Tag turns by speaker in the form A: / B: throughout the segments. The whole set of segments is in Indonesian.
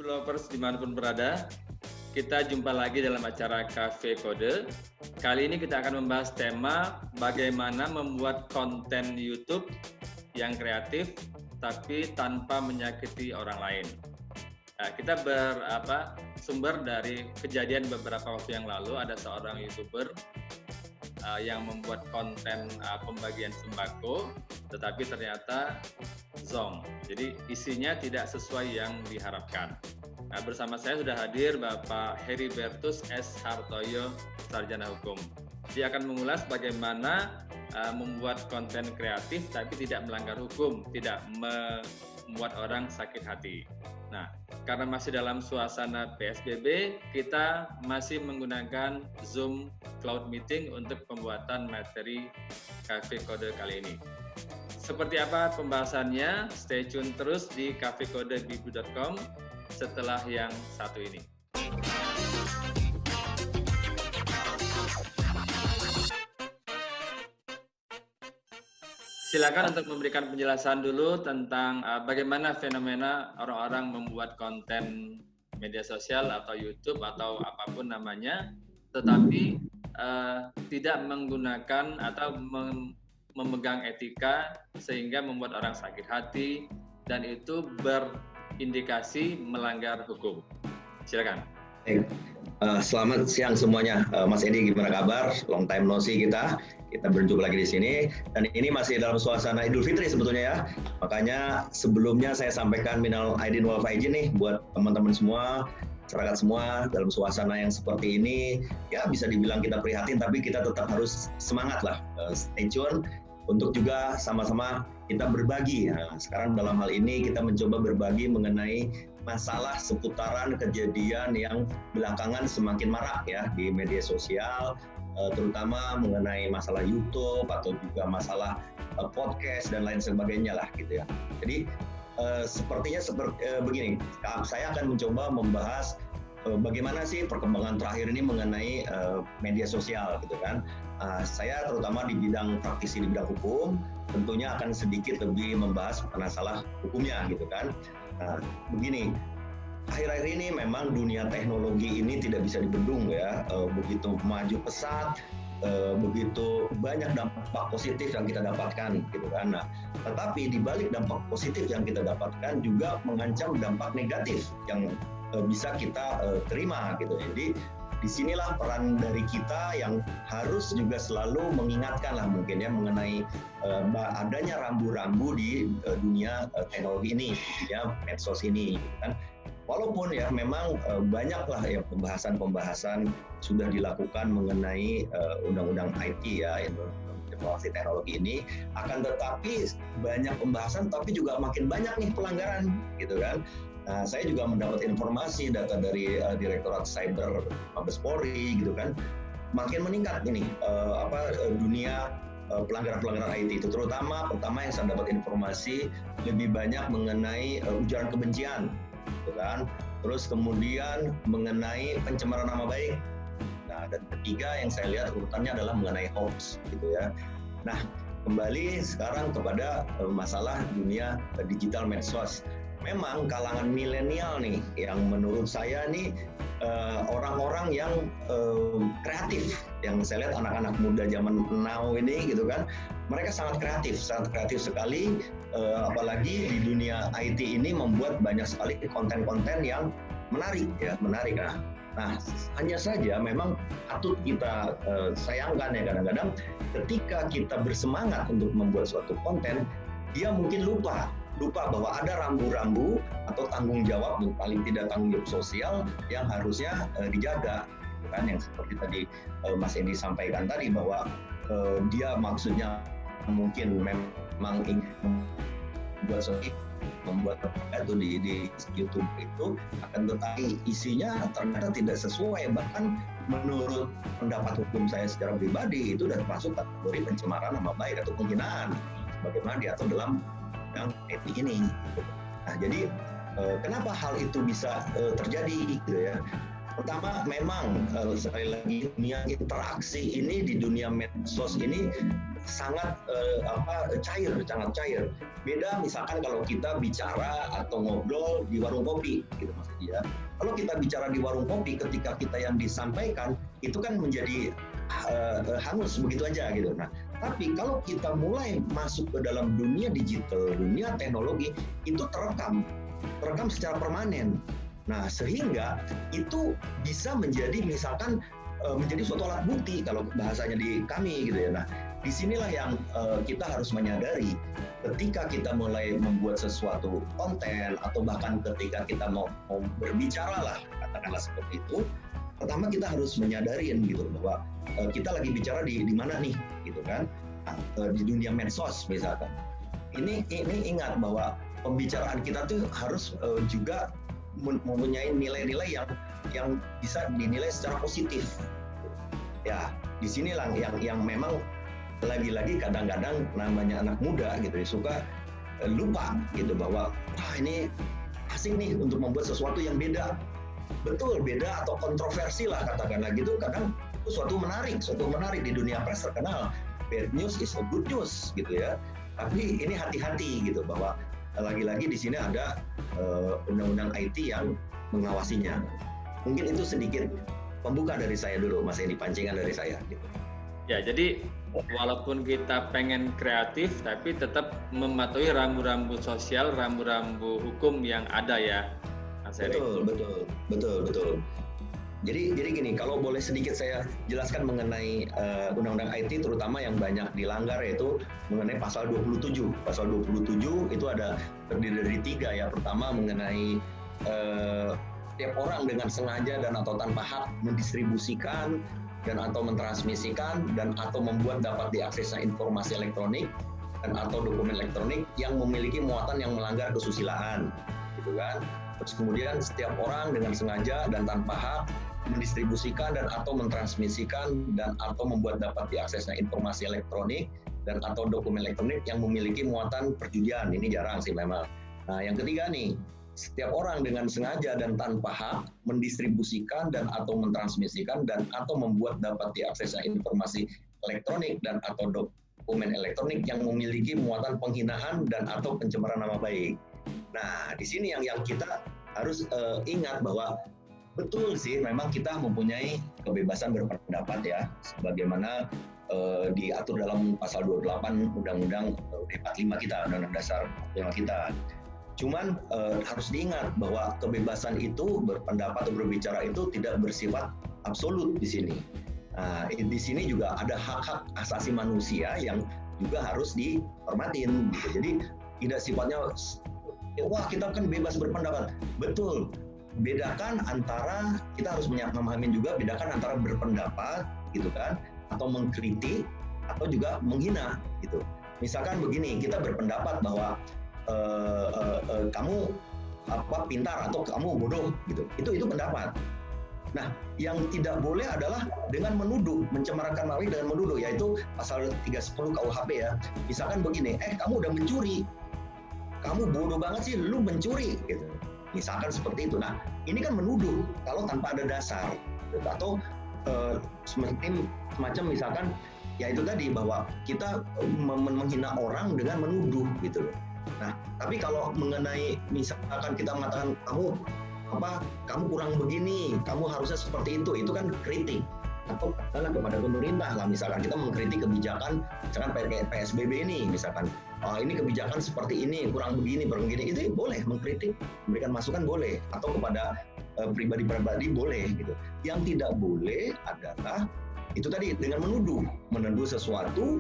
A: developers dimanapun berada, kita jumpa lagi dalam acara Cafe Kode. Kali ini kita akan membahas tema bagaimana membuat konten YouTube yang kreatif tapi tanpa menyakiti orang lain. Nah, kita sumber dari kejadian beberapa waktu yang lalu, ada seorang YouTuber yang membuat konten pembagian sembako, tetapi ternyata zonk. Jadi isinya tidak sesuai yang diharapkan. Nah, bersama saya sudah hadir Bapak Heribertus S. Hartoyo, Sarjana Hukum. Dia akan mengulas bagaimana membuat konten kreatif tapi tidak melanggar hukum, tidak membuat orang sakit hati. Nah, karena masih dalam suasana PSBB, kita masih menggunakan Zoom Cloud Meeting untuk pembuatan materi Cafe Kode kali ini. Seperti apa pembahasannya? Stay tune terus di cafecodebibu.com setelah yang satu ini. Silakan untuk memberikan penjelasan dulu tentang bagaimana fenomena orang-orang membuat konten media sosial atau YouTube atau apapun namanya, tetapi tidak menggunakan atau memegang etika sehingga membuat orang sakit hati dan itu berindikasi melanggar hukum. Silakan.
B: Selamat siang semuanya, Mas Edi, gimana kabar? Long time no see kita berjumpa lagi di sini, dan ini masih dalam suasana Idul Fitri sebetulnya ya. Makanya sebelumnya saya sampaikan minal aidin wal faizin nih buat teman-teman semua, masyarakat semua, dalam suasana yang seperti ini, ya bisa dibilang kita prihatin, tapi kita tetap harus semangat lah, stay tune untuk juga sama-sama kita berbagi. Nah, sekarang dalam hal ini kita mencoba berbagi mengenai masalah seputaran kejadian yang belakangan semakin marak ya di media sosial, terutama mengenai masalah YouTube atau juga masalah podcast dan lain sebagainya lah gitu ya. Jadi sepertinya begini, saya akan mencoba membahas bagaimana sih perkembangan terakhir ini mengenai media sosial gitu kan. Saya terutama di bidang praktisi di bidang hukum, tentunya akan sedikit lebih membahas masalah hukumnya gitu kan. Begini, akhir-akhir ini memang dunia teknologi ini tidak bisa dibendung ya, begitu maju pesat, begitu banyak dampak positif yang kita dapatkan gitu kan. Nah, tetapi di balik dampak positif yang kita dapatkan juga mengancam dampak negatif yang bisa kita terima gitu. Jadi disinilah peran dari kita yang harus juga selalu mengingatkan lah mungkin ya mengenai adanya rambu-rambu di dunia teknologi ini ya, medsos ini gitu kan. Walaupun ya memang banyaklah ya pembahasan sudah dilakukan mengenai undang-undang IT ya, informasi teknologi ini, akan tetapi banyak pembahasan tapi juga makin banyak nih pelanggaran gitu kan. Nah, saya juga mendapat informasi data dari Direktorat Cyber Mabes Polri gitu kan, makin meningkat ini dunia pelanggaran-pelanggaran IT itu, terutama pertama yang saya dapat informasi lebih banyak mengenai ujaran kebencian gitu kan, terus kemudian mengenai pencemaran nama baik. Nah, dan ketiga yang saya lihat urutannya adalah mengenai hoax gitu ya. Nah, kembali sekarang kepada masalah dunia digital medsos. Memang kalangan milenial nih yang menurut saya nih orang-orang yang kreatif, yang saya lihat anak-anak muda zaman now ini gitu kan, mereka sangat kreatif sekali, apalagi di dunia IT ini membuat banyak sekali konten-konten yang menarik. Nah, hanya saja memang patut kita sayangkan ya kadang-kadang ketika kita bersemangat untuk membuat suatu konten, dia mungkin lupa bahwa ada rambu-rambu atau tanggung jawab, paling tidak tanggung jawab sosial yang harusnya dijaga kan, yang seperti tadi Mas Edi sampaikan tadi bahwa dia maksudnya mungkin memang ingin membuat itu di YouTube itu, akan tetapi isinya ternyata tidak sesuai, bahkan menurut pendapat hukum saya secara pribadi itu sudah termasuk kategori pencemaran nama baik atau penghinaan bagaimana diatur dalam yang etik ini. Nah, jadi kenapa hal itu bisa terjadi gitu ya? Pertama, memang sekali lagi dunia interaksi ini di dunia medsos ini sangat sangat cair. Beda misalkan kalau kita bicara atau ngobrol di warung kopi, gitu Mas Edi ya. Kalau kita bicara di warung kopi, ketika kita yang disampaikan itu kan menjadi hangus begitu aja gitu. Nah, tapi kalau kita mulai masuk ke dalam dunia digital, dunia teknologi, itu terekam secara permanen. Nah, sehingga itu bisa menjadi misalkan menjadi suatu alat bukti kalau bahasanya di kami gitu ya. Nah, disinilah yang kita harus menyadari ketika kita mulai membuat sesuatu konten atau bahkan ketika kita mau berbicara lah, katakanlah seperti itu. Pertama kita harus menyadarin gitu bahwa kita lagi bicara di mana nih gitu kan. Di dunia medsos misalkan. Ini ingat bahwa pembicaraan kita tuh harus juga mempunyai nilai-nilai yang bisa dinilai secara positif. Ya, di sinilah yang memang lagi-lagi kadang-kadang namanya anak muda gitu suka lupa gitu bahwa ini asik nih untuk membuat sesuatu yang beda. Betul, beda atau kontroversi lah katakanlah gitu. Kadang itu suatu menarik di dunia pers terkenal. Bad news is a good news gitu ya. Tapi ini hati-hati gitu bahwa lagi-lagi di sini ada undang-undang IT yang mengawasinya. Mungkin itu sedikit pembuka dari saya dulu, Mas Edi, pancingan dari saya. Gitu.
A: Ya, jadi walaupun kita pengen kreatif, tapi tetap mematuhi rambu-rambu sosial, rambu-rambu hukum yang ada ya, Mas Edi.
B: Betul. Jadi gini, kalau boleh sedikit saya jelaskan mengenai Undang-Undang IT, terutama yang banyak dilanggar yaitu mengenai pasal 27. Pasal 27 itu ada terdiri dari 3 ya. Pertama mengenai setiap orang dengan sengaja dan atau tanpa hak mendistribusikan dan atau mentransmisikan dan atau membuat dapat diaksesnya informasi elektronik dan atau dokumen elektronik yang memiliki muatan yang melanggar kesusilaan, gitu kan. Terus kemudian setiap orang dengan sengaja dan tanpa hak mendistribusikan dan atau mentransmisikan dan atau membuat dapat diaksesnya informasi elektronik dan atau dokumen elektronik yang memiliki muatan perjudian. Ini jarang sih memang. Nah, yang ketiga nih, setiap orang dengan sengaja dan tanpa hak mendistribusikan dan atau mentransmisikan dan atau membuat dapat diaksesnya informasi elektronik dan atau dokumen elektronik yang memiliki muatan penghinaan dan atau pencemaran nama baik. Nah, di sini yang kita harus ingat bahwa betul sih, memang kita mempunyai kebebasan berpendapat ya, sebagaimana diatur dalam pasal 28 Undang-Undang 45 kita, Undang-Undang Dasar 45 kita. Cuman harus diingat bahwa kebebasan itu berpendapat atau berbicara itu tidak bersifat absolut di sini. Nah, di sini juga ada hak-hak asasi manusia yang juga harus dihormatin. Gitu. Jadi tidak sifatnya wah kita kan bebas berpendapat. Betul. Bedakan antara, kita harus memahami juga bedakan antara berpendapat gitu kan, atau mengkritik atau juga menghina gitu. Misalkan begini, kita berpendapat bahwa kamu pintar atau kamu bodoh gitu. Itu pendapat. Nah, yang tidak boleh adalah dengan menuduh, mencemarkan nama baik dengan menuduh, yaitu pasal 310 KUHP ya. Misalkan begini, kamu udah mencuri. Kamu bodoh banget sih, lu mencuri gitu. Misalkan seperti itu. Nah, ini kan menuduh kalau tanpa ada dasar. Atau semacam misalkan, ya itu tadi bahwa kita menghina orang dengan menuduh gitu. Nah, tapi kalau mengenai misalkan kita mengatakan kamu kurang begini, kamu harusnya seperti itu kan kritik. Atau kepada pemerintah lah, misalkan kita mengkritik kebijakan misalkan PSBB ini, misalkan ini kebijakan seperti ini, kurang begini, itu boleh mengkritik, memberikan masukan boleh, atau kepada pribadi-pribadi boleh gitu. Yang tidak boleh adalah itu tadi dengan menuduh sesuatu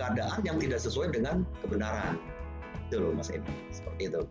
B: keadaan yang tidak sesuai dengan kebenaran. Itu loh Mas Edi, seperti itu.